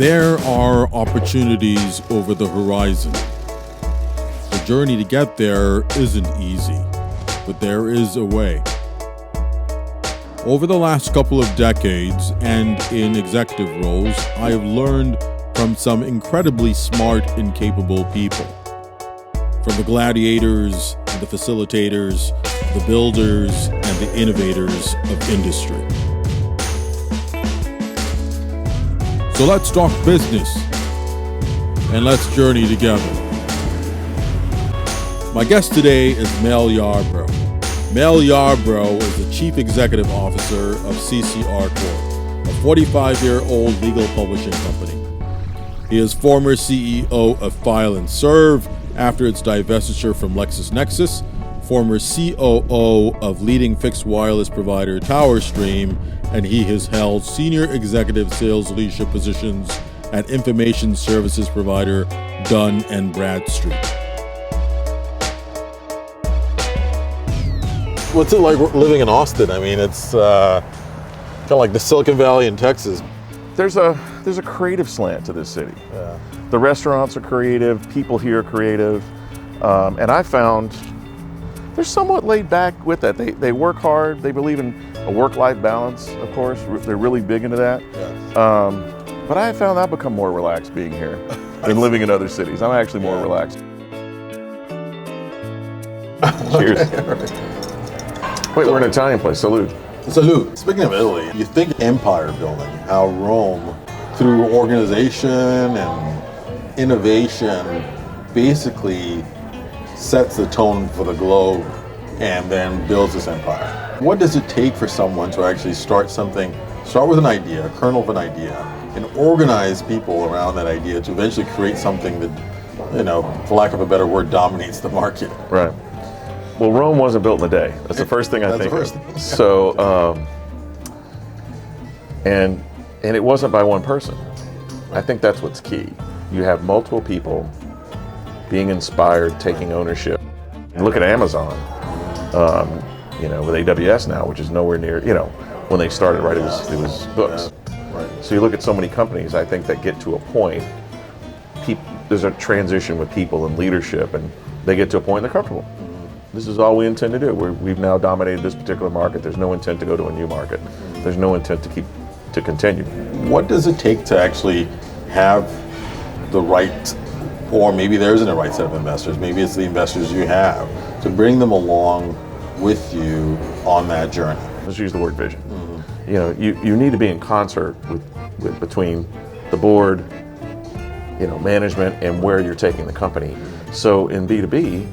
There are opportunities over the horizon. The journey to get there isn't easy, but there is a way. Over the last couple of decades and in executive roles, I have learned from some incredibly smart and capable people. From the gladiators and the facilitators, the builders and the innovators of industry. So let's talk business and let's journey together. My guest today is Mel Yarbrough. Mel Yarbrough is the Chief Executive Officer of CCRcorp, a 45-year-old legal publishing company. He is former CEO of File and Serve after its divestiture from LexisNexis, former COO of leading fixed wireless provider TowerStream, and he has held senior executive sales leadership positions at information services provider Dun & Bradstreet. What's it like living in Austin? I mean, it's kind of like the Silicon Valley in Texas. There's a creative slant to this city. Yeah. The restaurants are creative, people here are creative, and I found they're somewhat laid back with that. They work hard, they believe in a work-life balance, of course. They're really big into that. Yeah. But I found I've become more relaxed being here than living in other cities. I'm actually more relaxed. Cheers. Wait, we're in an Italian place. Salute. Salute. Speaking of Italy, you think empire building, how Rome, through organization and innovation, basically sets the tone for the globe and then builds this empire. What does it take for someone to actually start with an idea, a kernel of an idea, and organize people around that idea to eventually create something that, for lack of a better word, dominates the market? Right. Well, Rome wasn't built in a day. That's the first thing I think of. So, and it wasn't by one person. I think that's what's key. You have multiple people being inspired, taking ownership. And look at Amazon, with AWS now, which is nowhere near, when they started, right, it was books. Yeah. Right. So you look at so many companies, I think, that get to a point, there's a transition with people and leadership, and they get to a point they're comfortable. This is all we intend to do. We've now dominated this particular market. There's no intent to go to a new market. There's no intent to continue. What does it take to actually have the right, or maybe there isn't a right set of investors, maybe it's the investors you have, to bring them along with you on that journey? Let's use the word vision. You need to be in concert between the board, management, and where you're taking the company. So in B2B,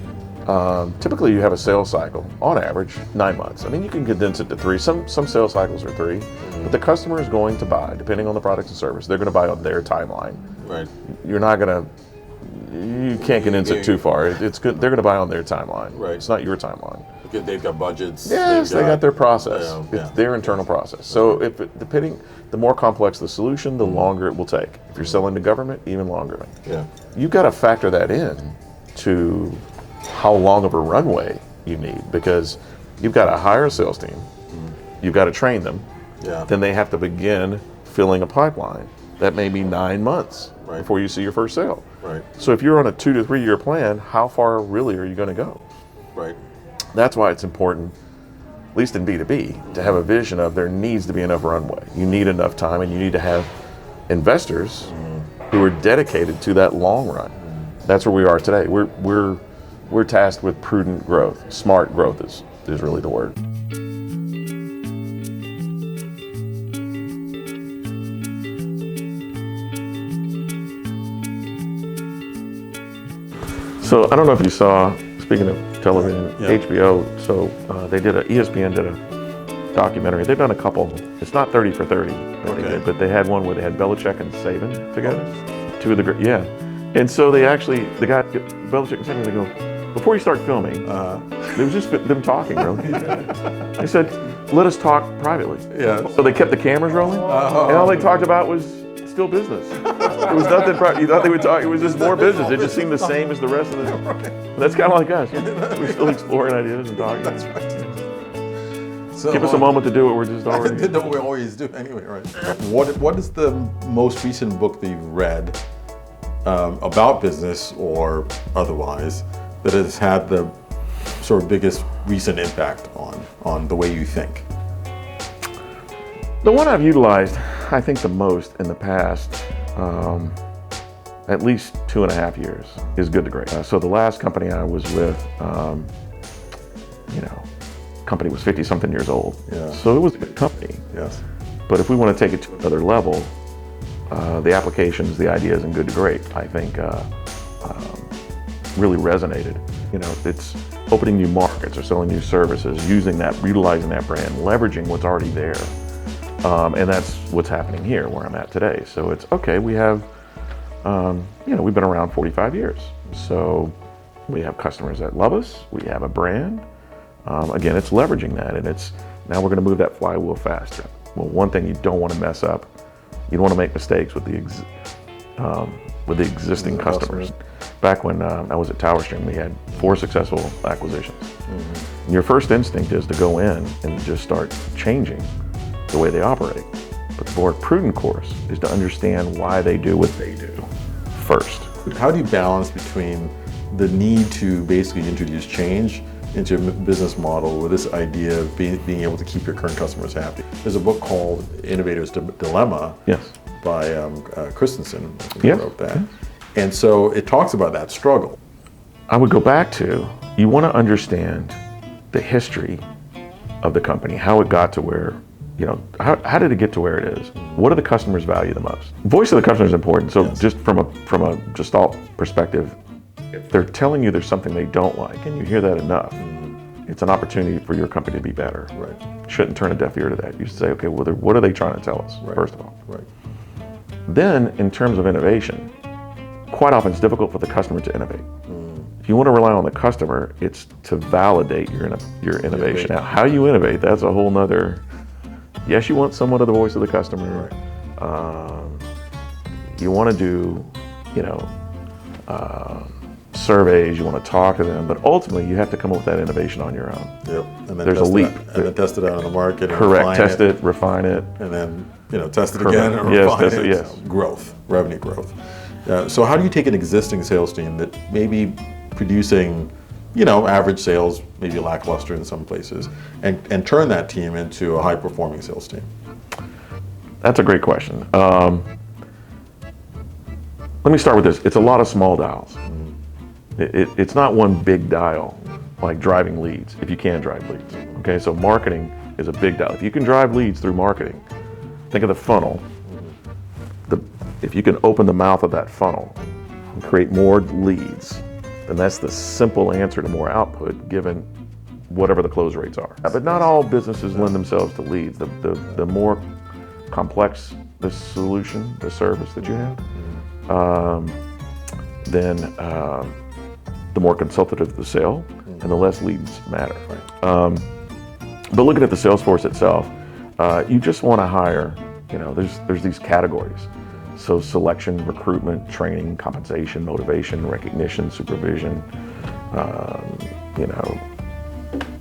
typically you have a sales cycle, on average, 9 months. I mean, you can condense it to 3. Some sales cycles are 3, but the customer is going to buy, depending on the product and service, they're going to buy on their timeline. Right. You can't condense it too far. It's good. They're going to buy on their timeline. Right. It's not your timeline. Because they've got budgets. Yes, they got their process. Yeah. It's their internal process. So the more complex the solution, the longer it will take. If you're selling to government, even longer. Yeah. You've got to factor that in to how long of a runway you need, because you've got to hire a sales team, you've got to train them, then they have to begin filling a pipeline. That may be 9 months before you see your first sale. Right. So if you're on a 2 to 3 year plan, how far really are you going to go? Right. That's why it's important, at least in B2B, to have a vision of there needs to be enough runway. You need enough time, and you need to have investors who are dedicated to that long run. That's where we are today. We're tasked with prudent growth. Smart growth is really the word. So I don't know if you saw, speaking of television, HBO, so ESPN did a documentary. They've done a couple. It's not 30 for 30, but they had one where they had Belichick and Saban together. Two of the And so the guy, Belichick and Saban, they go, before you start filming, it was just them talking, really. They said, let us talk privately. Yeah. So they kept the cameras rolling, and all they talked about was still business. It was nothing. You thought they would talk. It was just more business. It just seemed the same as the rest of the. That's kind of like us. We're still exploring ideas and talking. That's right. So, give us a moment to do what we're just already. I didn't know we always do anyway, right? What is the most recent book that you've read about business or otherwise that has had the sort of biggest recent impact on the way you think? The one I've utilized, I think, the most in the past, at least 2.5 years, is Good to Great. So the last company I was with, company was 50-something years old. Yeah. So it was a good company. Yes. But if we want to take it to another level, the applications, the ideas in Good to Great, I think, really resonated. It's opening new markets or selling new services, utilizing that brand, leveraging what's already there. And that's what's happening here where I'm at today. So it's okay, we have, we've been around 45 years. So we have customers that love us, we have a brand. Again, it's leveraging that, and now we're gonna move that flywheel faster. Well, one thing you don't wanna mess up, you don't wanna make mistakes with the existing customers. Back when I was at TowerStream, we had 4 successful acquisitions. Mm-hmm. And your first instinct is to go in and just start changing the way they operate. But the more prudent course is to understand why they do what they do first. How do you balance between the need to basically introduce change into a business model with this idea of being able to keep your current customers happy? There's a book called Innovators' Dilemma. Yes. By Christensen, I think Yes. he wrote that. Yes. And so it talks about that struggle. I would go back to, you want to understand the history of the company, how it got to where, how did it get to where it is? What do the customers value the most? Voice of the customer is important. So Yes. just from a Gestalt perspective, if they're telling you there's something they don't like and you hear that enough, it's an opportunity for your company to be better. Right. You shouldn't turn a deaf ear to that. You should say, okay, well, what are they trying to tell us, Right. first of all? Right. Then, in terms of innovation, quite often it's difficult for the customer to innovate. If you want to rely on the customer, it's to validate your innovation. Now, how you innovate, that's a whole nother, yes, you want somewhat of the voice of the customer. Right. You want to do, surveys, you want to talk to them, but ultimately you have to come up with that innovation on your own. Yep. And then there's a leap. And then test it out on the market. And correct. Test it, refine it. And then, test it Correct. again and Yes, refine test it. it, yes. So, growth, revenue growth. So how do you take an existing sales team that may be producing, average sales, maybe lackluster in some places, and turn that team into a high-performing sales team? That's a great question. Let me start with this. It's a lot of small dials. It's not one big dial, like driving leads, if you can drive leads. Okay, so marketing is a big dial. If you can drive leads through marketing, think of the funnel. If you can open the mouth of that funnel and create more leads, then that's the simple answer to more output given whatever the close rates are. But not all businesses lend themselves to leads. The more complex the solution, the service that you have, then the more consultative the sale, and the less leads matter. But looking at the sales force itself, you just want to hire, there's these categories. So selection, recruitment, training, compensation, motivation, recognition, supervision,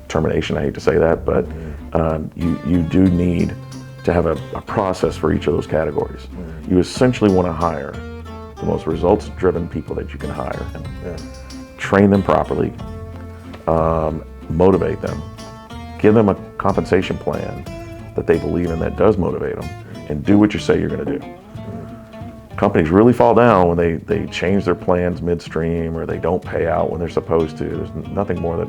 termination, I hate to say that, but you do need to have a process for each of those categories. You essentially want to hire the most results-driven people that you can hire. Train them properly, motivate them, give them a compensation plan that they believe in that does motivate them, and do what you say you're going to do. Companies really fall down when they change their plans midstream or they don't pay out when they're supposed to. There's nothing more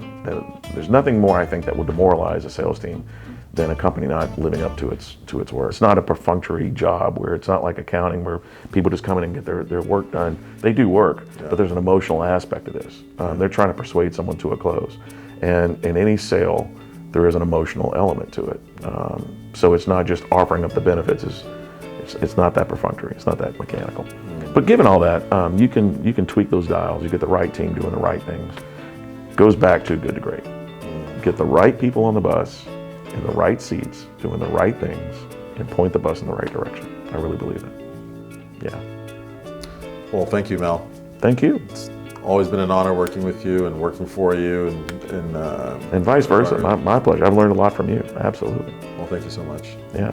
I think that will demoralize a sales team than a company not living up to its word. It's not a perfunctory job where it's not like accounting where people just come in and get their work done. They do work, but there's an emotional aspect of this. They're trying to persuade someone to a close. And in any sale, there is an emotional element to it. So it's not just offering up the benefits. It's not that perfunctory. It's not that mechanical. But given all that, you can tweak those dials. You get the right team doing the right things. Goes back to Good to Great. Get the right people on the bus in the right seats, doing the right things, and point the bus in the right direction. I really believe it. Yeah. Well, thank you, Mel. Thank you. It's Always been an honor working with you and working for you, and vice versa. My pleasure. I've learned a lot from you. Absolutely. Well, thank you so much. Yeah.